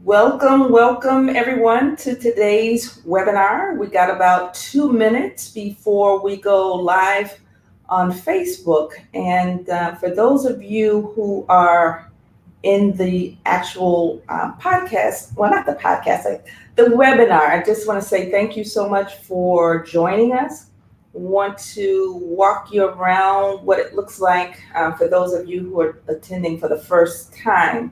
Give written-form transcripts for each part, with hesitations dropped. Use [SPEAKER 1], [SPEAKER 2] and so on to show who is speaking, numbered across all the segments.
[SPEAKER 1] Welcome everyone to today's webinar. We got about 2 minutes before we go live on Facebook. And for those of you who are in the actual podcast, well, not the podcast, the webinar, I just want to say thank you so much for joining us. Want to walk you around what it looks like for those of you who are attending for the first time.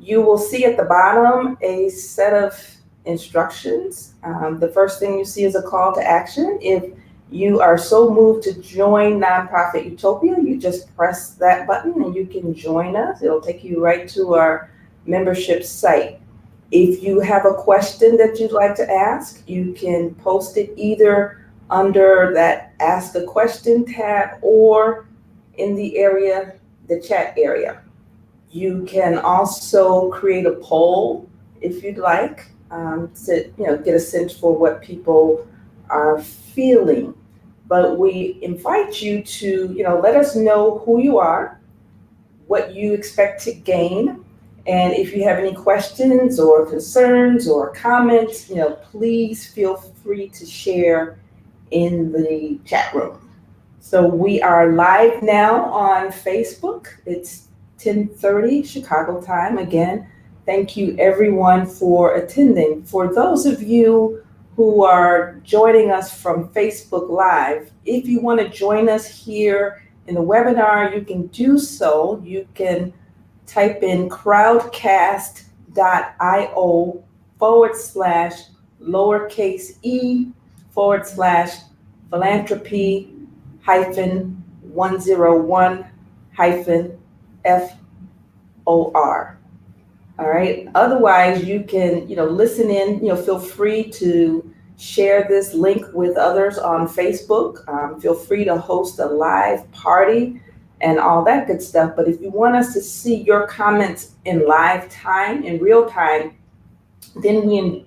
[SPEAKER 1] You will see at the bottom a set of instructions. The first thing you see is a call to action. If you are so moved to join Nonprofit Utopia, you just press that button and you can join us. It'll take you right to our membership site. If you have a question that you'd like to ask, you can post it either under that Ask a Question tab or in the chat area. You can also create a poll if you'd like to get a sense for what people are feeling. But we invite you to let us know who you are, what you expect to gain, and if you have any questions or concerns or comments, please feel free to share in the chat room. So we are live now on Facebook. It's 10:30 Chicago time. Again, thank you everyone for attending. For those of you who are joining us from Facebook Live, if you want to join us here in the webinar, you can do so. You can type in crowdcast.io/e/philanthropy -101 FOR. All right. Otherwise, you can, listen in, feel free to share this link with others on Facebook. Feel free to host a live party and all that good stuff. But if you want us to see your comments in live time, in real time, then we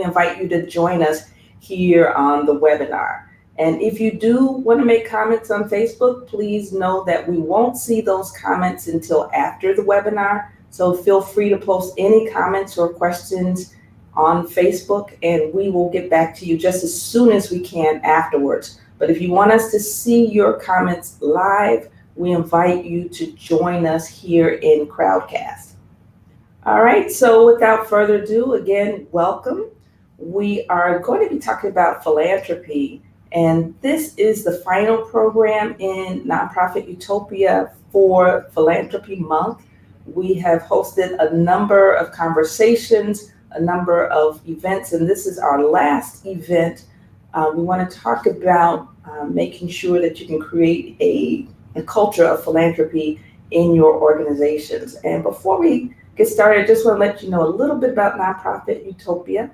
[SPEAKER 1] invite you to join us here on the webinar. And if you do want to make comments on Facebook, please know that we won't see those comments until after the webinar. So feel free to post any comments or questions on Facebook, and we will get back to you just as soon as we can afterwards. But if you want us to see your comments live, we invite you to join us here in Crowdcast. All right, so without further ado, again, welcome. We are going to be talking about philanthropy. And this is the final program in Nonprofit Utopia for Philanthropy Month. We have hosted a number of conversations, a number of events, and this is our last event. We want to talk about making sure that you can create a culture of philanthropy in your organizations. And before we get started, I just want to let you know a little bit about Nonprofit Utopia.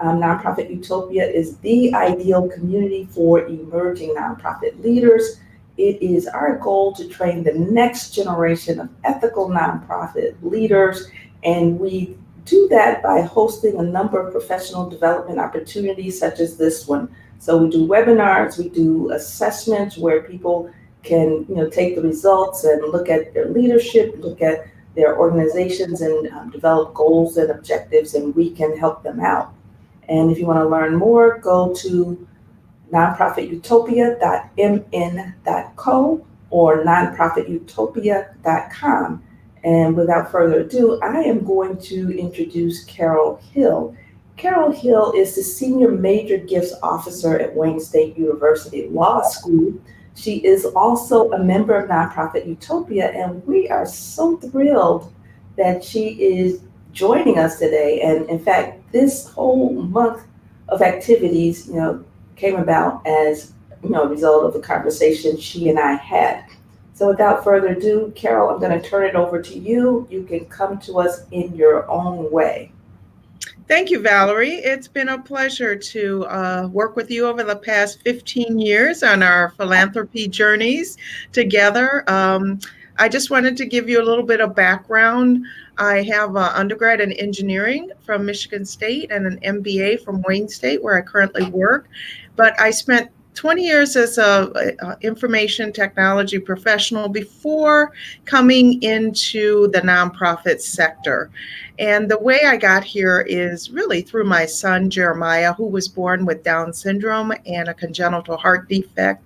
[SPEAKER 1] Nonprofit Utopia is the ideal community for emerging nonprofit leaders. It is our goal to train the next generation of ethical nonprofit leaders, and we do that by hosting a number of professional development opportunities such as this one. So we do webinars, we do assessments where people can take the results and look at their leadership, look at their organizations, and develop goals and objectives, and we can help them out. And if you want to learn more, go to nonprofitutopia.mn.co or nonprofitutopia.com. And without further ado, I am going to introduce Carol Hill. Carol Hill is the Senior Major Gifts Officer at Wayne State University Law School. She is also a member of Nonprofit Utopia, and we are so thrilled that she is joining us today. And in fact, this whole month of activities, came about as a result of the conversation she and I had. So without further ado, Carol, I'm going to turn it over to you. You can come to us in your own way.
[SPEAKER 2] Thank you, Valerie. It's been a pleasure to work with you over the past 15 years on our philanthropy journeys together. I just wanted to give you a little bit of background. I have an undergrad in engineering from Michigan State and an MBA from Wayne State, where I currently work. But I spent 20 years as a information technology professional before coming into the nonprofit sector. And the way I got here is really through my son, Jeremiah, who was born with Down syndrome and a congenital heart defect.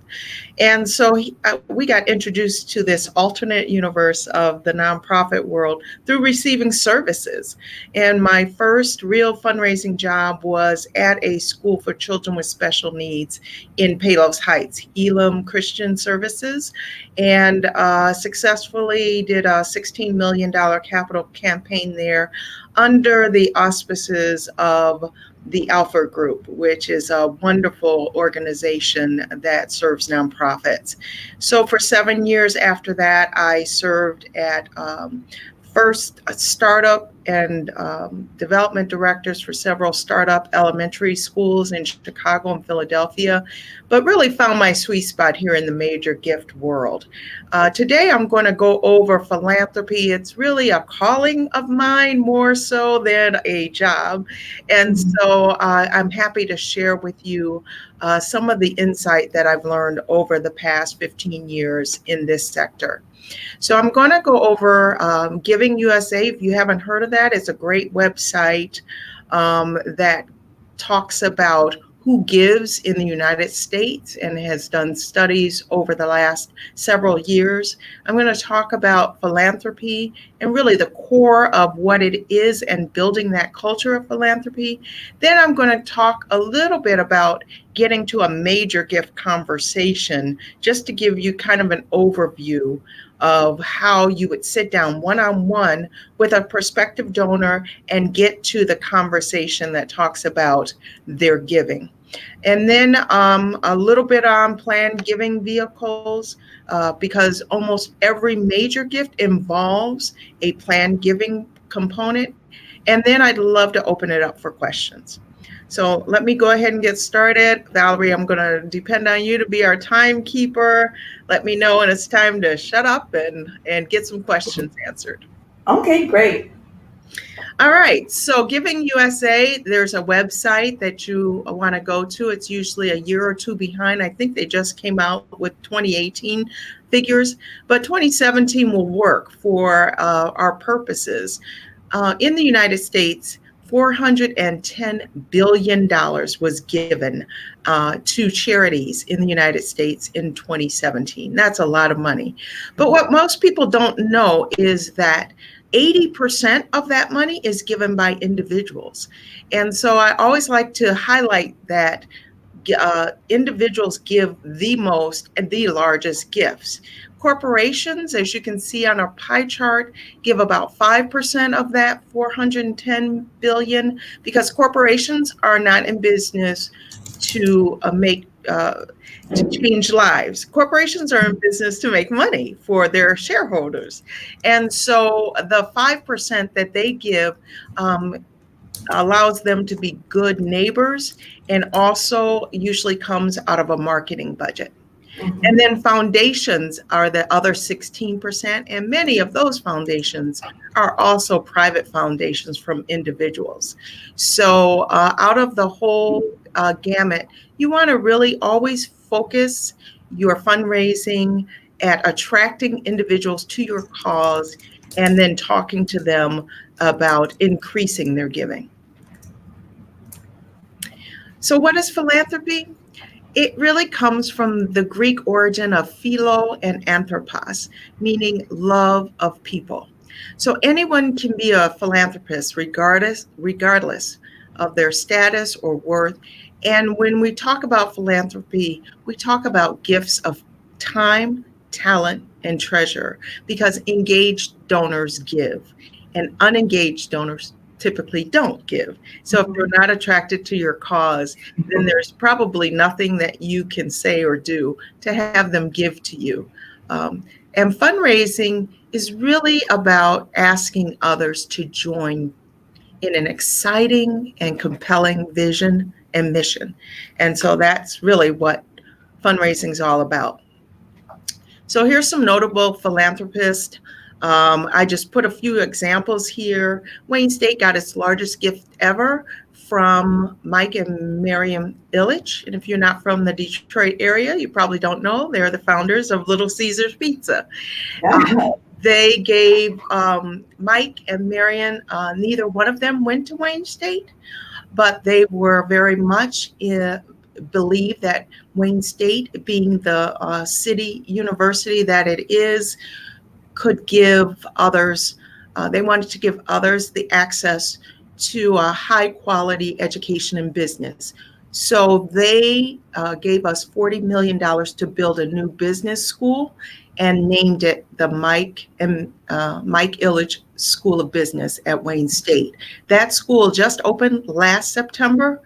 [SPEAKER 2] And so we got introduced to this alternate universe of the nonprofit world through receiving services. And my first real fundraising job was at a school for children with special needs in Palos Heights, Elam Christian Services, and successfully did a $16 million capital campaign there under the auspices of the Alpha Group, which is a wonderful organization that serves nonprofits. So for 7 years after that, I served at first startup and development directors for several startup elementary schools in Chicago and Philadelphia, but really found my sweet spot here in the major gift world. Today, I'm going to go over philanthropy. It's really a calling of mine more so than a job. And so I'm happy to share with you some of the insight that I've learned over the past 15 years in this sector. So I'm going to go over Giving USA. If you haven't heard of that, it's a great website that talks about who gives in the United States and has done studies over the last several years. I'm going to talk about philanthropy and really the core of what it is and building that culture of philanthropy. Then I'm going to talk a little bit about getting to a major gift conversation, just to give you kind of an overview of how you would sit down one-on-one with a prospective donor and get to the conversation that talks about their giving. And then a little bit on planned giving vehicles, because almost every major gift involves a planned giving component. And then I'd love to open it up for questions. So let me go ahead and get started. Valerie, I'm going to depend on you to be our timekeeper. Let me know when it's time to shut up and get some questions answered.
[SPEAKER 1] Okay, great.
[SPEAKER 2] All right. So Giving USA, there's a website that you want to go to. It's usually a year or two behind. I think they just came out with 2018 figures, but 2017 will work for our purposes. In the United States, $410 billion was given to charities in the United States in 2017. That's a lot of money. But what most people don't know is that 80% of that money is given by individuals. And so I always like to highlight that individuals give the most and the largest gifts. Corporations, as you can see on our pie chart, give about 5% of that 410 billion, because corporations are not in business to to change lives. Corporations are in business to make money for their shareholders. And so the 5% that they give allows them to be good neighbors, and also usually comes out of a marketing budget. And then foundations are the other 16%, and many of those foundations are also private foundations from individuals. So out of the whole gamut, you want to really always focus your fundraising at attracting individuals to your cause and then talking to them about increasing their giving. So what is philanthropy? It really comes from the Greek origin of philo and anthropos, meaning love of people. So anyone can be a philanthropist regardless of their status or worth. And when we talk about philanthropy, we talk about gifts of time, talent, and treasure, because engaged donors give and unengaged donors typically don't give. So if they're not attracted to your cause, then there's probably nothing that you can say or do to have them give to you. And fundraising is really about asking others to join in an exciting and compelling vision and mission. And so that's really what fundraising is all about. So here's some notable philanthropists. I just put a few examples here. Wayne State got its largest gift ever from Mike and Miriam Illich. And if you're not from the Detroit area, you probably don't know. They're the founders of Little Caesars Pizza. They gave Mike and Marion, neither one of them went to Wayne State, but they were very much believe that Wayne State, being the city university that it is, could give others, they wanted to give others the access to a high quality education in business. So they gave us $40 million to build a new business school and named it the Mike Illich School of Business at Wayne State. That school just opened last September,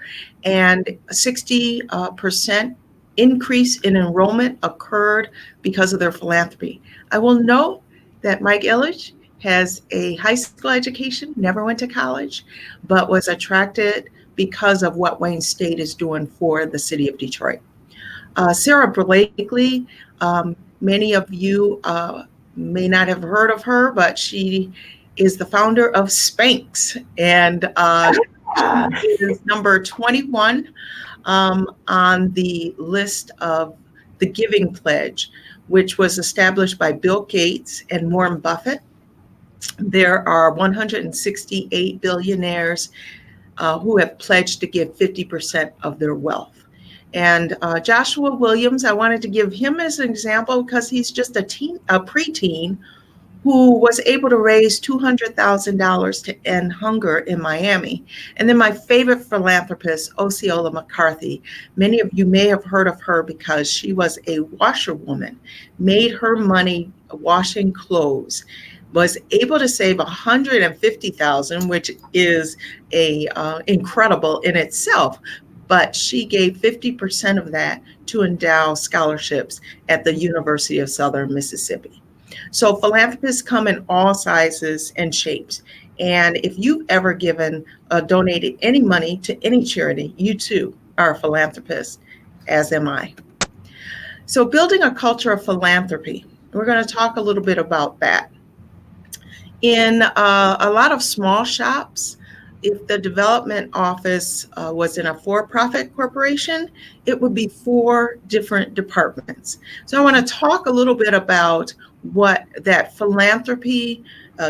[SPEAKER 2] and 60% increase in enrollment occurred because of their philanthropy. I will note that Mike Illich has a high school education, never went to college, but was attracted because of what Wayne State is doing for the city of Detroit. Sarah Blakely, many of you may not have heard of her, but she is the founder of Spanx, and she is number 21 on the list of the Giving Pledge, which was established by Bill Gates and Warren Buffett. There are 168 billionaires who have pledged to give 50% of their wealth. And Joshua Williams, I wanted to give him as an example because he's just a preteen who was able to raise $200,000 to end hunger in Miami. And then my favorite philanthropist, Osceola McCarthy. Many of you may have heard of her because she was a washerwoman, made her money washing clothes, was able to save $150,000, which is incredible in itself. But she gave 50% of that to endow scholarships at the University of Southern Mississippi. So philanthropists come in all sizes and shapes. And if you've ever donated any money to any charity, you too are a philanthropist, as am I. So building a culture of philanthropy, we're going to talk a little bit about that. In a lot of small shops, if the development office was in a for-profit corporation, it would be 4 different departments. So I want to talk a little bit about what that philanthropy,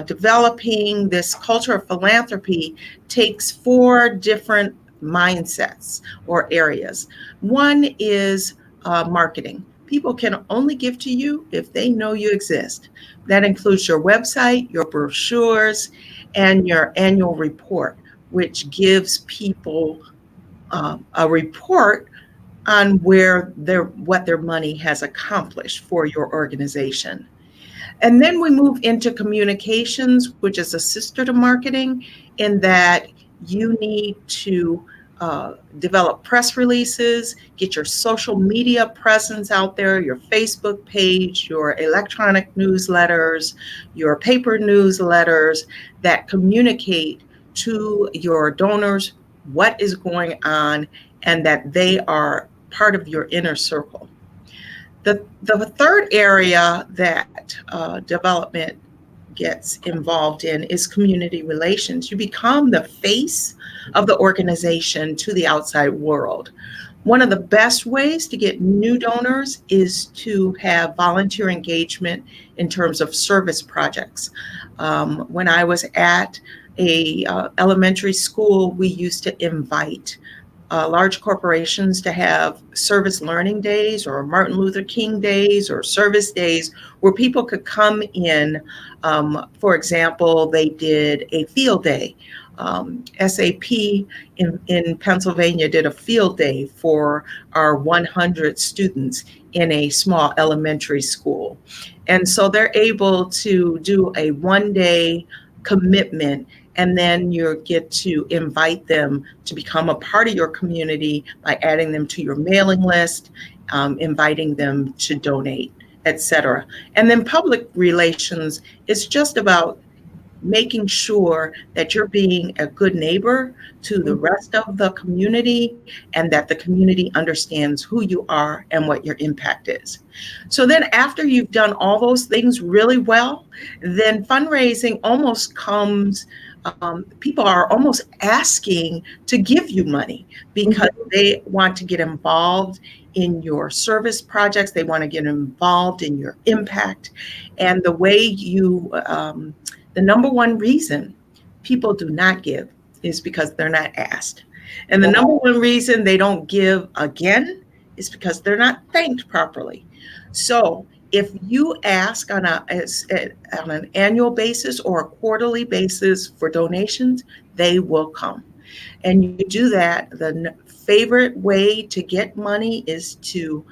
[SPEAKER 2] developing this culture of philanthropy takes 4 different mindsets or areas. One is marketing. People can only give to you if they know you exist. That includes your website, your brochures, and your annual report, which gives people a report on what their money has accomplished for your organization. And then we move into communications, which is a sister to marketing, in that you need to develop press releases, get your social media presence out there, your Facebook page, your electronic newsletters, your paper newsletters that communicate to your donors what is going on and that they are part of your inner circle. The third area that development gets involved in is community relations. You become the face of the organization to the outside world. One of the best ways to get new donors is to have volunteer engagement in terms of service projects. When I was at a elementary school, we used to invite large corporations to have service learning days or Martin Luther King days or service days where people could come in. For example, they did a field day. SAP in Pennsylvania did a field day for our 100 students in a small elementary school. And so they're able to do a one-day commitment, and then you get to invite them to become a part of your community by adding them to your mailing list, inviting them to donate, etc. And then public relations is just about making sure that you're being a good neighbor to the rest of the community and that the community understands who you are and what your impact is. So then after you've done all those things really well, then fundraising almost comes, people are almost asking to give you money because they want to get involved in your service projects. They want to get involved in your impact. And the way the number one reason people do not give is because they're not asked. And the number one reason they don't give again is because they're not thanked properly. So if you ask on an annual basis or a quarterly basis for donations, they will come. And you do that, the favorite way to get money is to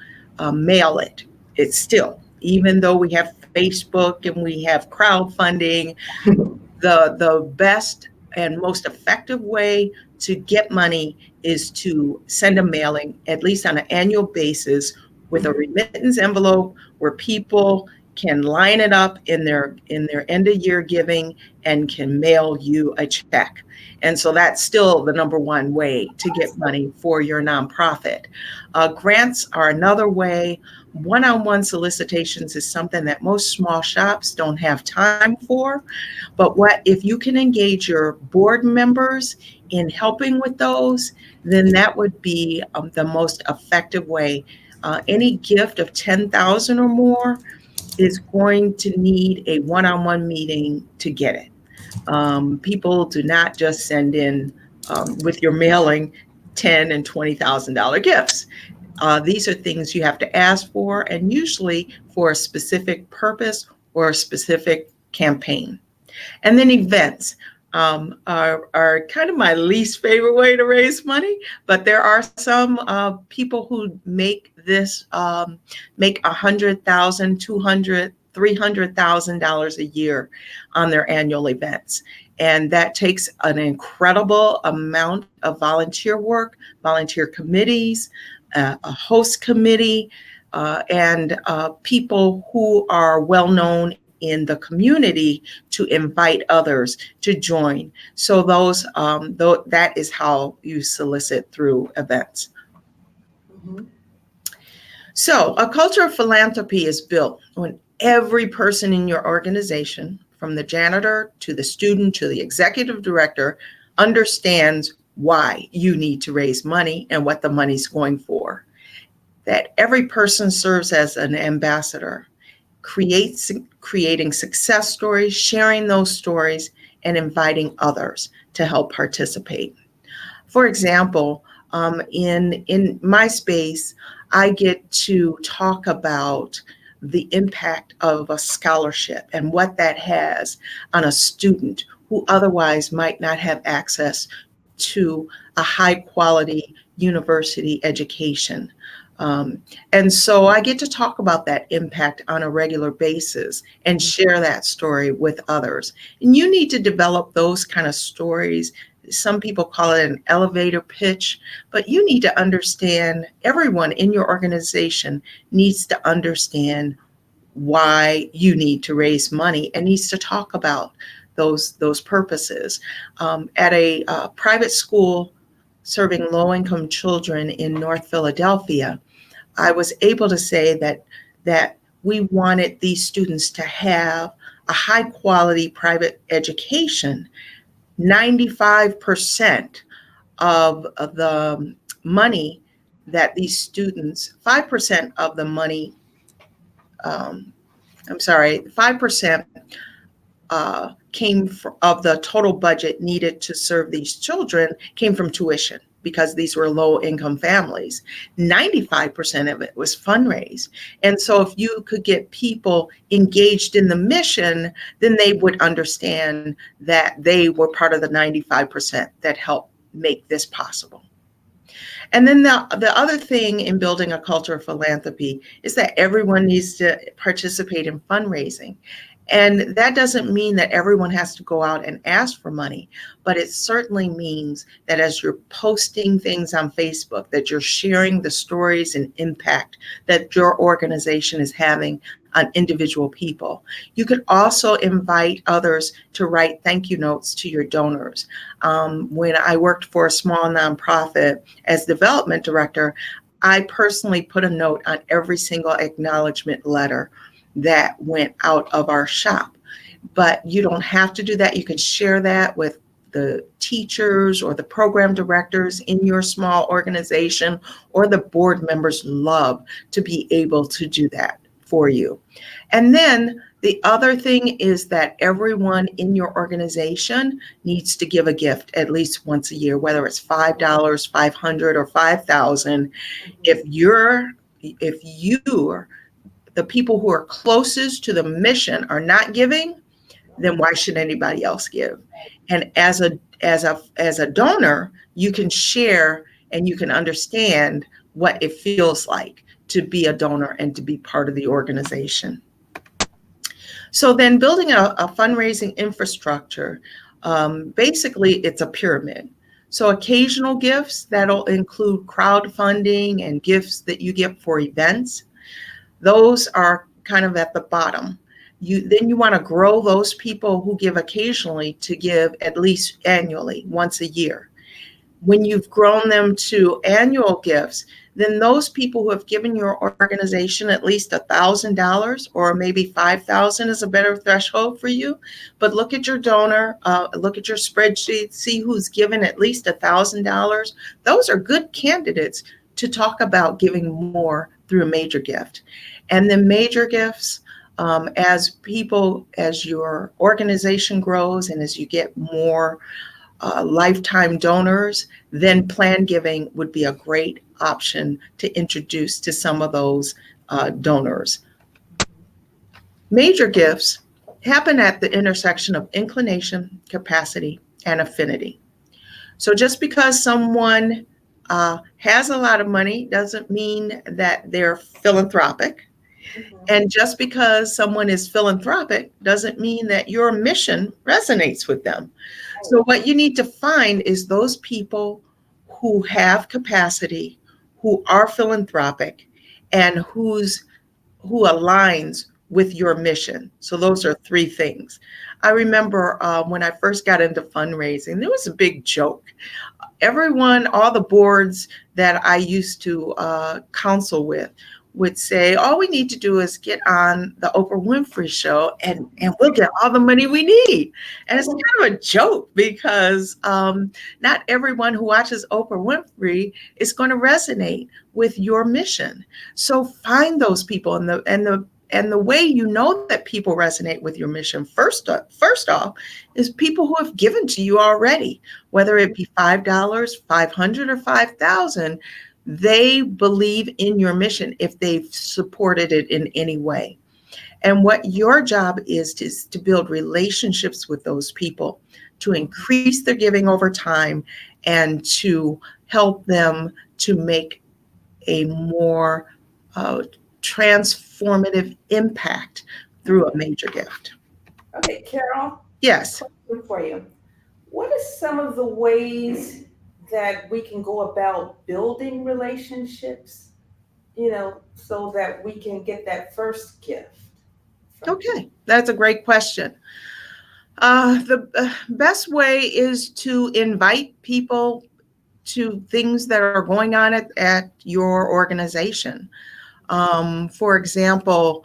[SPEAKER 2] mail it. It's still, even though we have Facebook and we have crowdfunding, the best and most effective way to get money is to send a mailing, at least on an annual basis, with a remittance envelope where people can line it up in their end of year giving and can mail you a check. And so that's still the number one way to get money for your nonprofit. Grants are another way. One-on-one solicitations is something that most small shops don't have time for. But what if you can engage your board members in helping with those, then that would be the most effective way. Any gift of 10,000 or more is going to need a one-on-one meeting to get it. People do not just send in with your mailing $10,000 and $20,000 gifts. These are things you have to ask for, and usually for a specific purpose or a specific campaign. And then events are kind of my least favorite way to raise money, but there are some people who make this make $100,000, $200,000, $300,000 a year on their annual events. And that takes an incredible amount of volunteer work, volunteer committees, a host committee, and people who are well known in the community to invite others to join. So that is how you solicit through events. Mm-hmm. So a culture of philanthropy is built when every person in your organization, from the janitor to the student to the executive director, understands why you need to raise money and what the money's going for. That every person serves as an ambassador, creating success stories, sharing those stories, and inviting others to help participate. For example, in my space, I get to talk about the impact of a scholarship and what that has on a student who otherwise might not have access to a high quality university education. And so I get to talk about that impact on a regular basis and share that story with others. And you need to develop those kind of stories. Some people call it an elevator pitch, but you need to understand, everyone in your organization needs to understand why you need to raise money and needs to talk about those purposes. At a private school serving low-income children in North Philadelphia, I was able to say that we wanted these students to have a high quality private education. 95% of the money that these students, 5% of the money, 5% of the total budget needed to serve these children came from tuition, because these were low income families. 95% of it was fundraised. And so if you could get people engaged in the mission, then they would understand that they were part of the 95% that helped make this possible. And then the other thing in building a culture of philanthropy is that everyone needs to participate in fundraising. And that doesn't mean that everyone has to go out and ask for money, but it certainly means that as you're posting things on Facebook, that you're sharing the stories and impact that your organization is having on individual people. You could also invite others to write thank you notes to your donors. When I worked for a small nonprofit as development director, I personally put a note on every single acknowledgement letter that went out of our shop. But you don't have to do that. You can share that with the teachers or the program directors in your small organization, or the board members love to be able to do that for you. And then the other thing is that everyone in your organization needs to give a gift at least once a year, whether it's $5, 500, or 5,000. If you the people who are closest to the mission are not giving, then why should anybody else give? And as a donor, you can share and you can understand what it feels like to be a donor and to be part of the organization. So then building a fundraising infrastructure, basically it's a pyramid. So occasional gifts that'll include crowdfunding and gifts that you get for events. Those are kind of at the bottom. Then you want to grow those people who give occasionally to give at least annually, once a year. When you've grown them to annual gifts, then those people who have given your organization at least $1,000, or maybe 5,000 is a better threshold for you. But look at your donor, look at your spreadsheet, see who's given at least $1,000. Those are good candidates to talk about giving more through a major gift. And then major gifts, as your organization grows and as you get more lifetime donors, then planned giving would be a great option to introduce to some of those donors. Major gifts happen at the intersection of inclination, capacity, and affinity. So just because someone has a lot of money doesn't mean that they're philanthropic. And just because someone is philanthropic doesn't mean that your mission resonates with them. So what you need to find is those people who have capacity, who are philanthropic, and who aligns with your mission. So those are three things. I remember when I first got into fundraising, there was a big joke. Everyone, all the boards that I used to counsel with would say, all we need to do is get on the Oprah Winfrey show and we'll get all the money we need. And it's kind of a joke because not everyone who watches Oprah Winfrey is going to resonate with your mission. So find those people, and the way you know that people resonate with your mission, first off, is people who have given to you already, whether it be $5, 500, or 5,000. They believe in your mission if they've supported it in any way. And what your job is to build relationships with those people, to increase their giving over time, and to help them to make a more transformative impact through a major gift.
[SPEAKER 1] Okay, Carol.
[SPEAKER 2] Yes.
[SPEAKER 1] Question for you. What are some of the ways that we can go about building relationships, so that we can get that first gift?
[SPEAKER 2] Okay, that's a great question. The best way is to invite people to things that are going on at your organization. For example,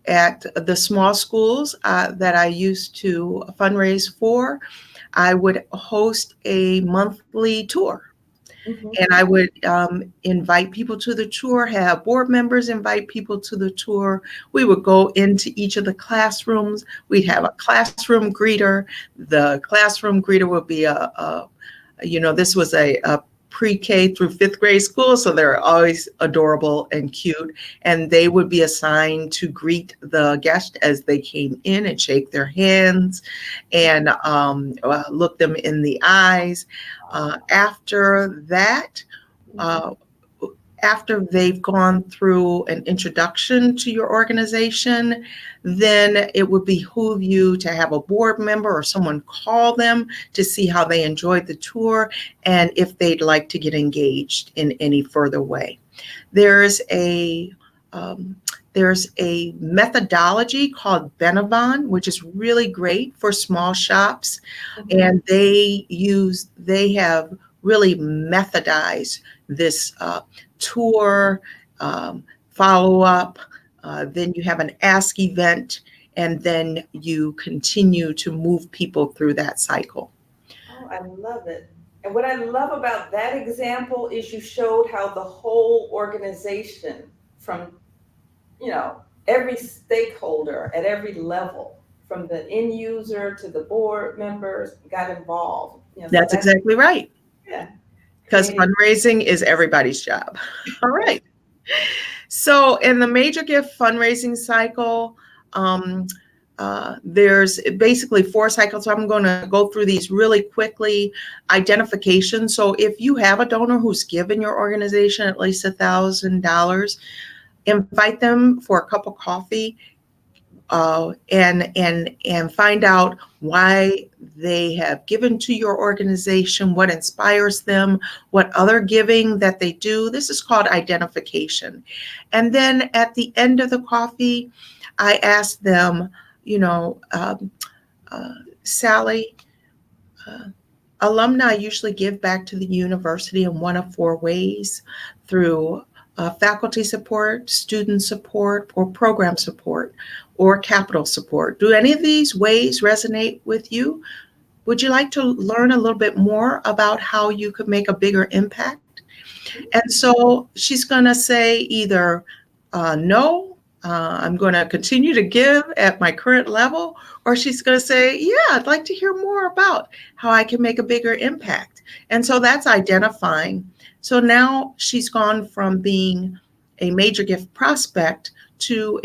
[SPEAKER 2] at the small schools that I used to fundraise for, I would host a monthly tour. Mm-hmm. And I would invite people to the tour, have board members invite people to the tour. We would go into each of the classrooms. We'd have a classroom greeter. The classroom greeter would be this was a pre-K through fifth grade school, so they're always adorable and cute. And they would be assigned to greet the guest as they came in and shake their hands and look them in the eyes. After that, after they've gone through an introduction to your organization, then it would behoove you to have a board member or someone call them to see how they enjoyed the tour and if they'd like to get engaged in any further way. There's a um, there's a methodology called Benavon, which is really great for small shops, and they have really methodized this tour, follow up. Then you have an ask event, and then you continue to move people through that cycle.
[SPEAKER 1] Oh, I love it. And what I love about that example is you showed how the whole organization, from, every stakeholder at every level, from the end user to the board members, got involved. So
[SPEAKER 2] That's exactly right,
[SPEAKER 1] yeah,
[SPEAKER 2] because
[SPEAKER 1] creating.
[SPEAKER 2] fundraising is everybody's job. All right. So in the major gift fundraising cycle, um, there's basically 4 cycles. So I'm going to go through these really quickly. Identification. So if you have a donor who's given your organization at least $1,000, invite them for a cup of coffee, and find out why they have given to your organization, what inspires them, what other giving that they do. This is called identification. And then at the end of the coffee, I ask them, Sally, uh, alumni usually give back to the university in one of 4 ways: through faculty support, student support, or program support, or capital support. Do any of these ways resonate with you? Would you like to learn a little bit more about how you could make a bigger impact? And so she's going to say either no, I'm going to continue to give at my current level, or she's going to say, yeah, I'd like to hear more about how I can make a bigger impact. And so that's identifying. So now she's gone from being a major gift prospect to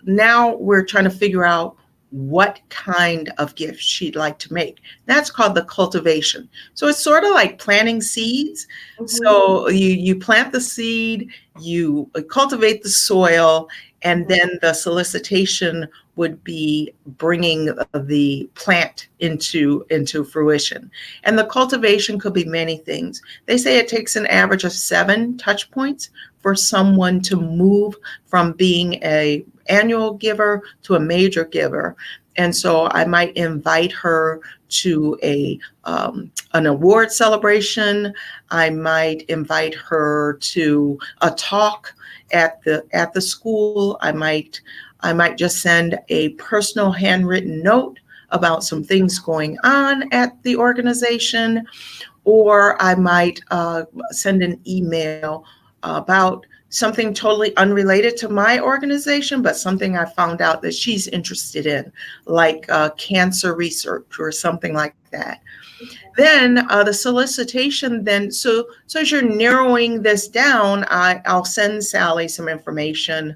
[SPEAKER 2] now we're trying to figure out what kind of gift she'd like to make. That's called the cultivation. So it's sort of like planting seeds. So you plant the seed, you cultivate the soil, and then the solicitation would be bringing the plant into fruition. And the cultivation could be many things. They say it takes an average of 7 touch points for someone to move from being a annual giver to a major giver. And so I might invite her to an award celebration. I might invite her to a talk at the school. I might just send a personal handwritten note about some things going on at the organization, or I might send an email about something totally unrelated to my organization, but something I found out that she's interested in, like cancer research or something like that. Then the solicitation, so as you're narrowing this down, I'll send Sally some information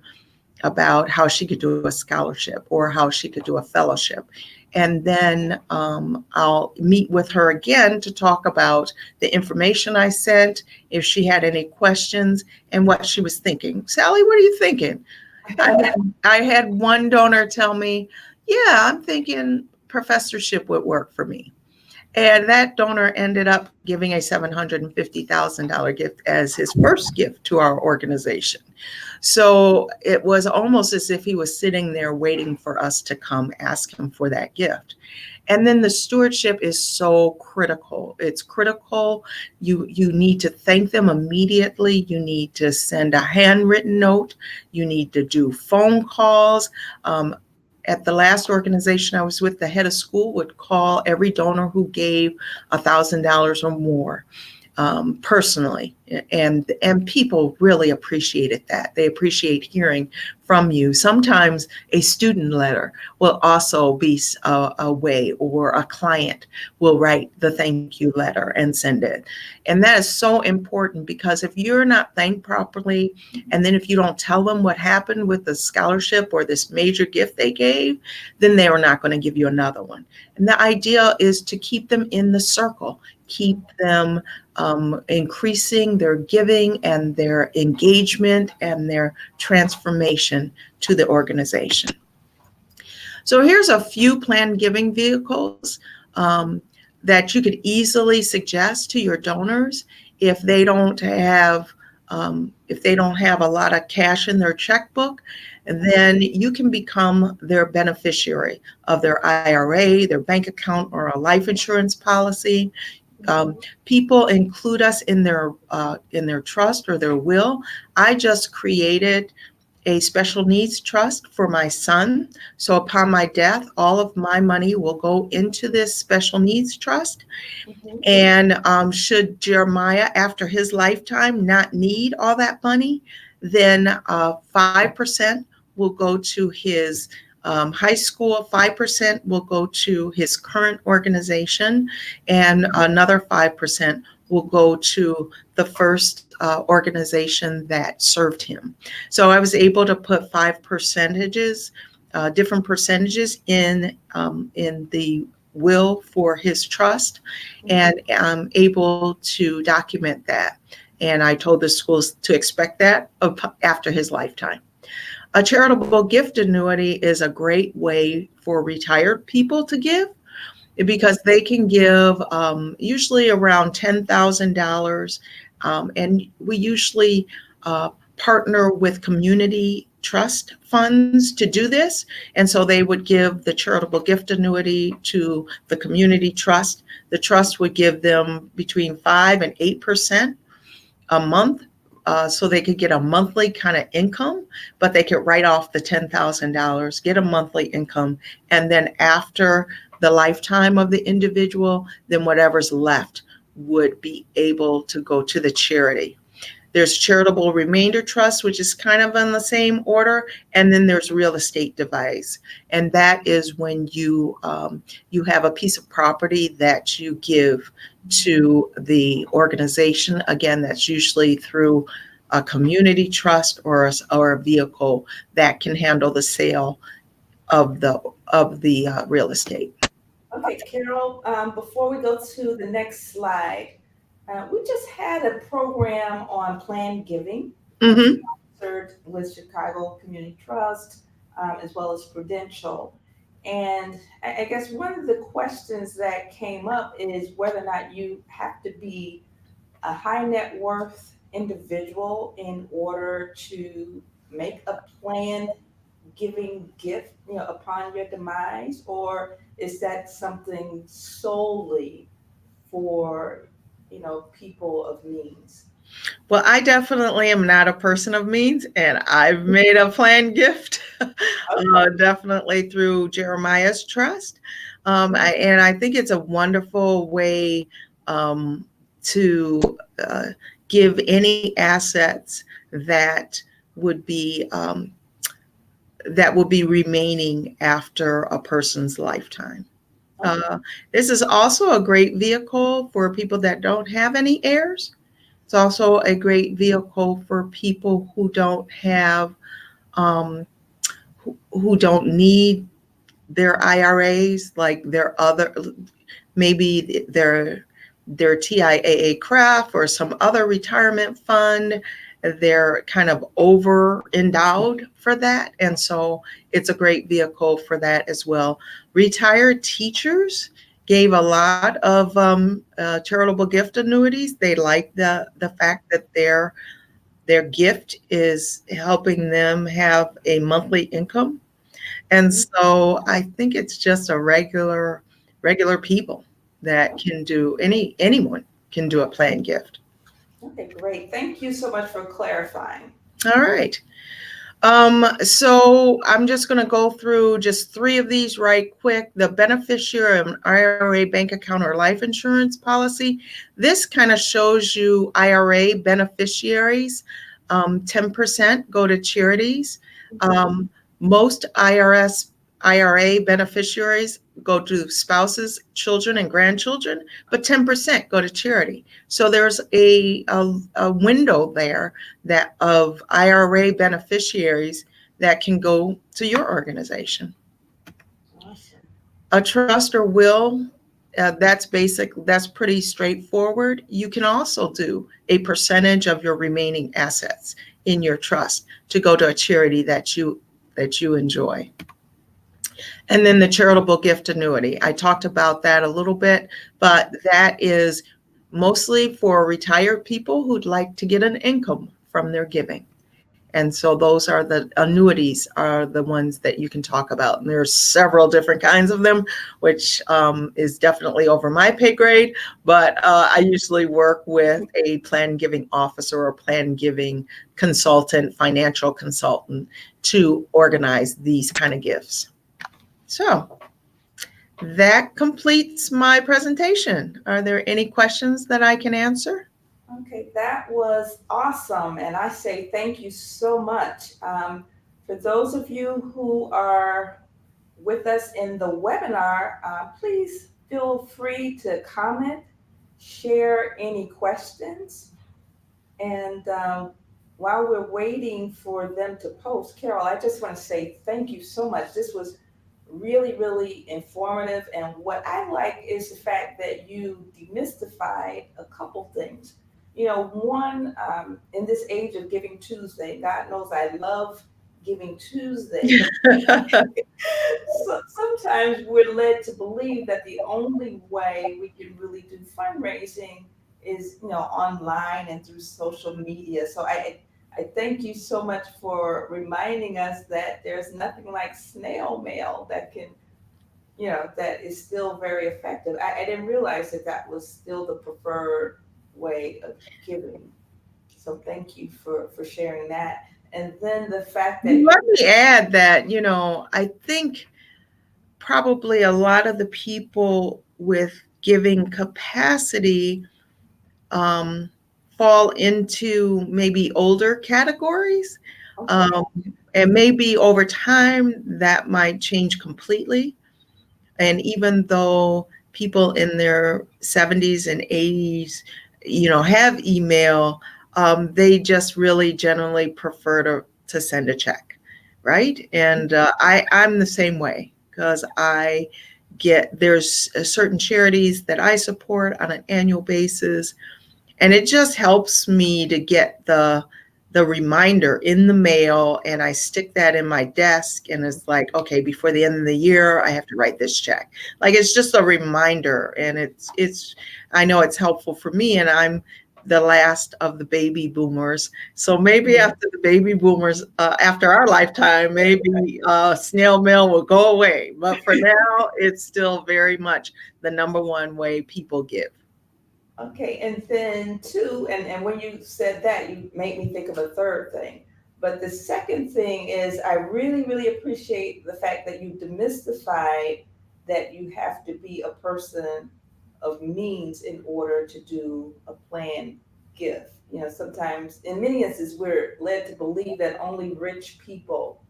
[SPEAKER 2] about how she could do a scholarship or how she could do a fellowship. And then I'll meet with her again to talk about the information I sent, if she had any questions, and what she was thinking. Sally, what are you thinking? I had one donor tell me, yeah, I'm thinking professorship would work for me. And that donor ended up giving a $750,000 gift as his first gift to our organization. So it was almost as if he was sitting there waiting for us to come ask him for that gift. And then the stewardship is so critical. It's critical. You need to thank them immediately. You need to send a handwritten note. You need to do phone calls. At the last organization I was with, the head of school would call every donor who gave $1,000 or more personally. And people really appreciated that. They appreciate hearing from you. Sometimes a student letter will also be a way, or a client will write the thank you letter and send it. And that is so important, because if you're not thanked properly, and then if you don't tell them what happened with the scholarship or this major gift they gave, then they are not going to give you another one. And the idea is to keep them in the circle, keep them increasing their giving and their engagement and their transformation to the organization. So here's a few planned giving vehicles that you could easily suggest to your donors if they don't have a lot of cash in their checkbook. Then you can become their beneficiary of their IRA, their bank account, or a life insurance policy. People include us in their trust or their will. I just created a special needs trust for my son. So upon my death, all of my money will go into this special needs trust. And should Jeremiah, after his lifetime, not need all that money, then 5% will go to his high school, 5% will go to his current organization, and another 5% will go to the first organization that served him. So I was able to put different percentages in the will for his trust, and I'm able to document that. And I told the schools to expect that after his lifetime. A charitable gift annuity is a great way for retired people to give, because they can give usually around $10,000. And we usually partner with community trust funds to do this. And so they would give the charitable gift annuity to the community trust. The trust would give them between 5 and 8% a month. So they could get a monthly kind of income, but they could write off the $10,000, get a monthly income, and then after the lifetime of the individual, then whatever's left would be able to go to the charity. There's charitable remainder trust, which is kind of in the same order, and then there's real estate device, and that is when you have a piece of property that you give to the organization. Again, that's usually through a community trust or a vehicle that can handle the sale of the real estate.
[SPEAKER 1] Okay, Carol, before we go to the next slide, we just had a program on planned giving,
[SPEAKER 2] Mm-hmm.
[SPEAKER 1] sponsored with Chicago Community Trust, as well as Prudential. And I guess one of the questions that came up is whether or not you have to be a high net worth individual in order to make a planned giving gift, upon your demise, or is that something solely for, people of means?
[SPEAKER 2] Well, I definitely am not a person of means, and I've made a planned gift,
[SPEAKER 1] Okay.
[SPEAKER 2] definitely through Jeremiah's Trust. And I think it's a wonderful way to give any assets that would be remaining after a person's lifetime.
[SPEAKER 1] Okay.
[SPEAKER 2] This is also a great vehicle for people that don't have any heirs. It's also a great vehicle for people who don't have, who don't need their IRAs, like their other, maybe their TIAA CRAF or some other retirement fund. They're kind of over endowed for that. And so it's a great vehicle for that as well. Retired teachers gave a lot of charitable gift annuities. They like the fact that their gift is helping them have a monthly income. And so I think it's just a regular people that can do anyone can do a planned gift.
[SPEAKER 1] Okay, great. Thank you so much for clarifying.
[SPEAKER 2] All right. So I'm just going to go through just 3 of these right quick. The beneficiary of an IRA, bank account, or life insurance policy. This kind of shows you IRA beneficiaries. 10% go to charities. Most IRA beneficiaries go to spouses, children, and grandchildren, but 10% go to charity. So there's a window there that of IRA beneficiaries that can go to your organization.
[SPEAKER 1] Awesome.
[SPEAKER 2] A trust or will That's basic. That's pretty straightforward. You can also do a percentage of your remaining assets in your trust to go to a charity that you enjoy. And then the charitable gift annuity. I talked about that a little bit, but that is mostly for retired people who'd like to get an income from their giving. And so those are the annuities are the ones that you can talk about. And there's several different kinds of them, which is definitely over my pay grade. But I usually work with a plan giving officer or plan giving consultant, financial consultant to organize these kind of gifts. So that completes my presentation. Are there any questions that I can answer?
[SPEAKER 1] Okay, that was awesome. And I say thank you so much. For those of you who are with us in the webinar, please feel free to comment, share any questions. And while we're waiting for them to post, Carol, I just want to say thank you so much. This was really, really informative. And what I like is the fact that you demystified a couple things. You know, one, in this age of Giving Tuesday, God knows I love Giving Tuesday. So sometimes we're led to believe that the only way we can really do fundraising is, online and through social media. So I thank you so much for reminding us that there's nothing like snail mail that can, that is still very effective. I didn't realize that that was still the preferred way of giving. So thank you for sharing that. And then the fact that
[SPEAKER 2] Let me add that, I think probably a lot of the people with giving capacity um, fall into maybe older categories.
[SPEAKER 1] okay,
[SPEAKER 2] And maybe over time that might change completely. And even though people in their 70s and 80s, have email, they just really generally prefer to send a check, right? And I'm the same way because there's certain charities that I support on an annual basis, and it just helps me to get the reminder in the mail, and I stick that in my desk, and it's like, okay, before the end of the year I have to write this check. Like, it's just a reminder, and it's I know it's helpful for me, and I'm the last of the baby boomers, so maybe after the baby boomers, after our lifetime, maybe snail mail will go away, but for now it's still very much the number one way people give.
[SPEAKER 1] okay, and then two, and when you said that, you made me think of a third thing. But the second thing is, I really, really appreciate the fact that you demystified that you have to be a person of means in order to do a planned gift. Sometimes, in many instances, we're led to believe that only rich people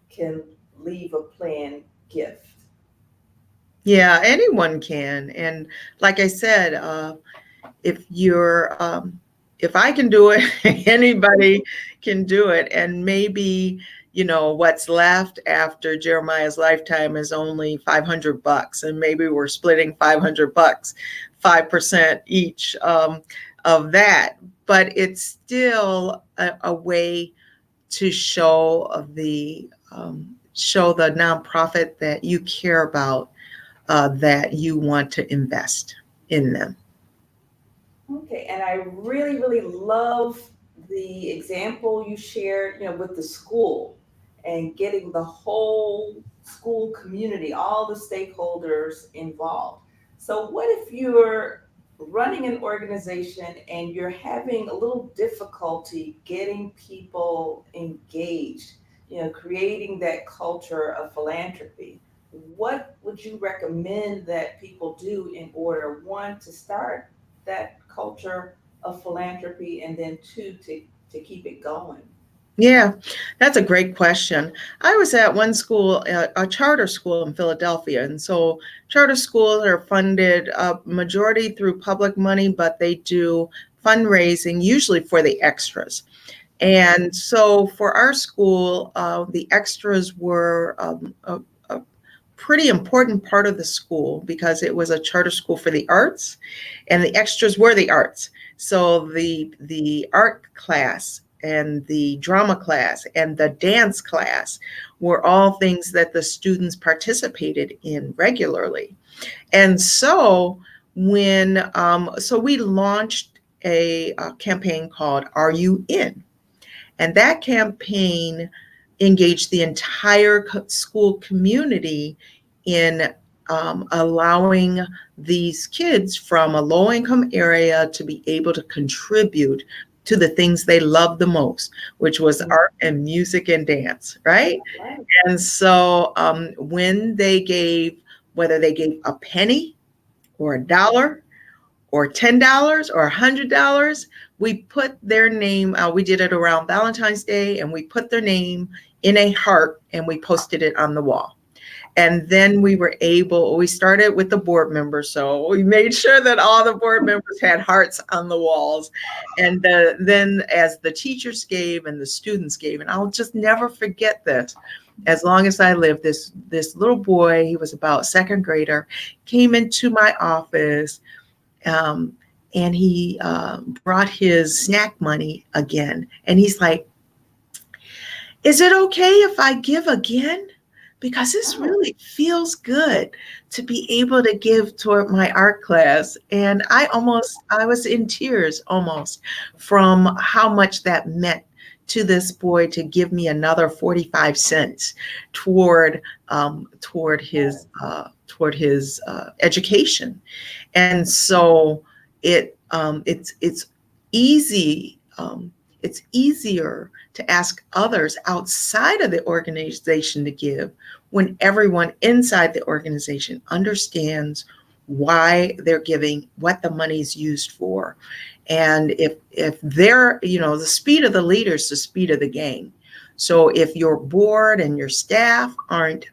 [SPEAKER 1] can leave a planned gift.
[SPEAKER 2] Yeah, anyone can, and like I said, if you're if I can do it, anybody can do it. And maybe, what's left after Jeremiah's lifetime is only $500, and maybe we're splitting $500, 5% each of that. But it's still a way to show the nonprofit that you care about, that you want to invest in them.
[SPEAKER 1] Okay, and I really, really love the example you shared, with the school and getting the whole school community, all the stakeholders involved. So, what if you're running an organization and you're having a little difficulty getting people engaged, creating that culture of philanthropy? What would you recommend that people do in order, one, to start that culture of philanthropy, and then two, to keep it going?
[SPEAKER 2] Yeah, that's a great question. I was at one school, a charter school in Philadelphia. And so charter schools are funded majority through public money, but they do fundraising usually for the extras. And so for our school, the extras were pretty important part of the school because it was a charter school for the arts, and the extras were the arts. So the art class and the drama class and the dance class were all things that the students participated in regularly. And so so we launched a campaign called "Are You In?" And that campaign engaged the entire school community in allowing these kids from a low income area to be able to contribute to the things they love the most, which was art and music and dance, right?
[SPEAKER 1] Right.
[SPEAKER 2] And so when they gave, whether they gave a penny or a dollar or $10 or $100, we put their name, we did it around Valentine's Day, and we put their name in a heart and we posted it on the wall. And then we started with the board members. So we made sure that all the board members had hearts on the walls. And then as the teachers gave and the students gave, and I'll just never forget this, as long as I live, this little boy, he was about second grader, came into my office, um, and he brought his snack money again. And he's like, "Is it okay if I give again? Because this really feels good to be able to give toward my art class." And I was in tears almost from how much that meant to this boy to give me another 45 cents toward toward his education. And so it's easy. It's easier to ask others outside of the organization to give when everyone inside the organization understands why they're giving, what the money is used for. And if they're, the speed of the leader is the speed of the game. So if your board and your staff aren't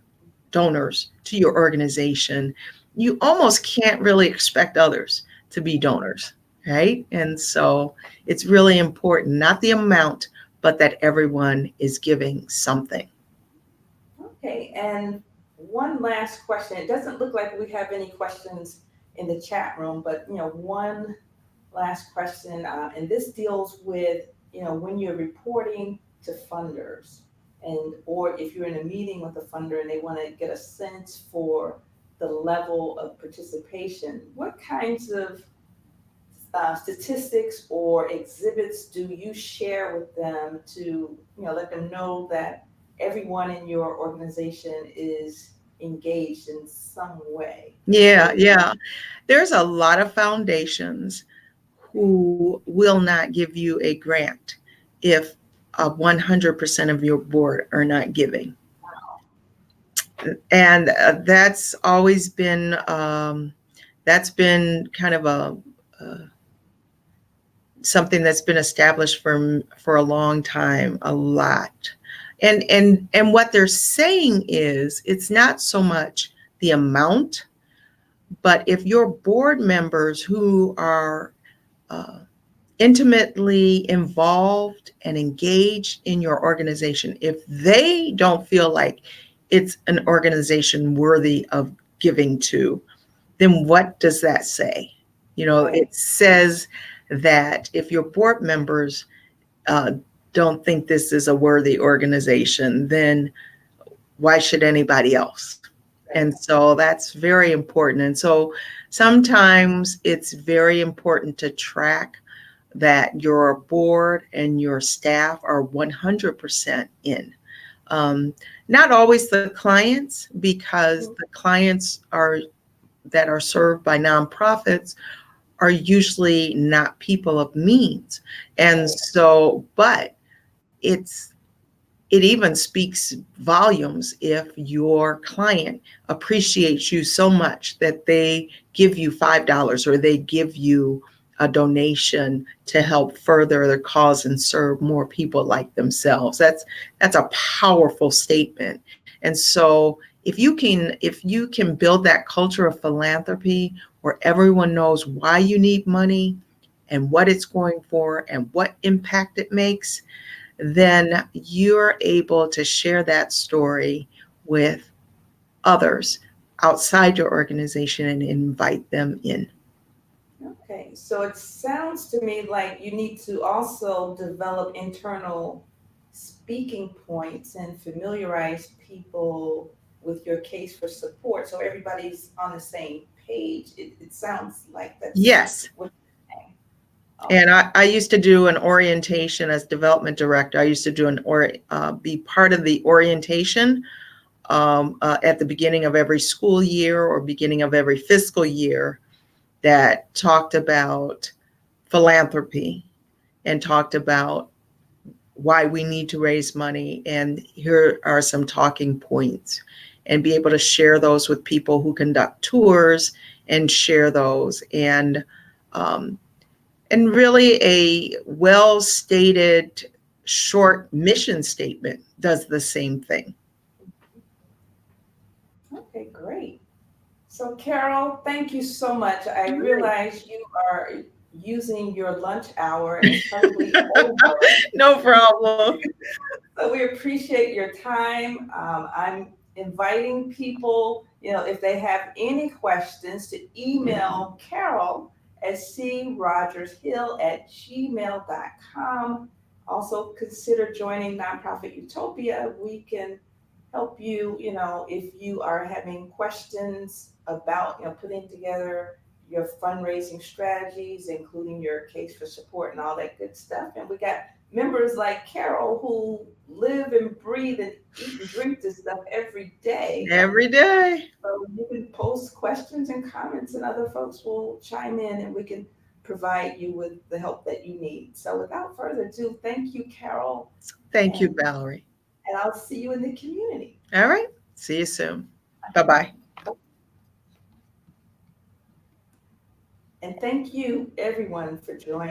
[SPEAKER 2] donors to your organization, you almost can't really expect others to be donors, right? And so it's really important, not the amount, but that everyone is giving something.
[SPEAKER 1] Okay, and one last question. It doesn't look like we have any questions in the chat room, but one last question, and this deals with when you're reporting to funders, and or if you're in a meeting with a funder and they want to get a sense for the level of participation, what kinds of statistics or exhibits do you share with them to let them know that everyone in your organization is engaged in some way?
[SPEAKER 2] Yeah, yeah. There's a lot of foundations who will not give you a grant if 100% of your board are not giving. And that's been kind of uh, something that's been established for a long time, a lot. And what they're saying is it's not so much the amount, but if your board members who are uh, intimately involved and engaged in your organization, if they don't feel like it's an organization worthy of giving to, then what does that say?
[SPEAKER 1] Right.
[SPEAKER 2] It says that if your board members uh, don't think this is a worthy organization, then why should anybody else? And so that's very important. And so sometimes it's very important to track that your board and your staff are 100% in. Not always the clients, because the clients that are served by nonprofits are usually not people of means. And so, but it even speaks volumes if your client appreciates you so much that they give you $5 or they give you a donation to help further their cause and serve more people like themselves. That's a powerful statement. And so if you can build that culture of philanthropy where everyone knows why you need money and what it's going for and what impact it makes, then you're able to share that story with others outside your organization and invite them in.
[SPEAKER 1] Okay, so it sounds to me like you need to also develop internal speaking points and familiarize people with your case for support so everybody's on the same page. It sounds like that's
[SPEAKER 2] Yes.
[SPEAKER 1] what you're saying.
[SPEAKER 2] And
[SPEAKER 1] Okay.
[SPEAKER 2] I used to do an orientation as development director. I used to do be part of the orientation at the beginning of every school year or beginning of every fiscal year that talked about philanthropy and talked about why we need to raise money. And here are some talking points, and be able to share those with people who conduct tours and share those. Um, and really, a well stated short mission statement does the same thing.
[SPEAKER 1] Okay, great. So, Carol, thank you so much. I
[SPEAKER 2] All right.
[SPEAKER 1] realize you are using your lunch hour and it's probably over.
[SPEAKER 2] No problem.
[SPEAKER 1] So we appreciate your time. I'm inviting people, if they have any questions, to email Carol at crogershill@gmail.com. Also, consider joining Nonprofit Utopia. We can help you, if you are having questions about, putting together your fundraising strategies, including your case for support and all that good stuff. And we got members like Carol who live and breathe and eat and drink this stuff every day.
[SPEAKER 2] Every day.
[SPEAKER 1] So you can post questions and comments, and other folks will chime in and we can provide you with the help that you need. So without further ado, thank you, Carol,
[SPEAKER 2] Thank you,
[SPEAKER 1] and,
[SPEAKER 2] Valerie.
[SPEAKER 1] and I'll see you in the community.
[SPEAKER 2] All right. See you soon. Bye bye.
[SPEAKER 1] And thank you, everyone, for joining.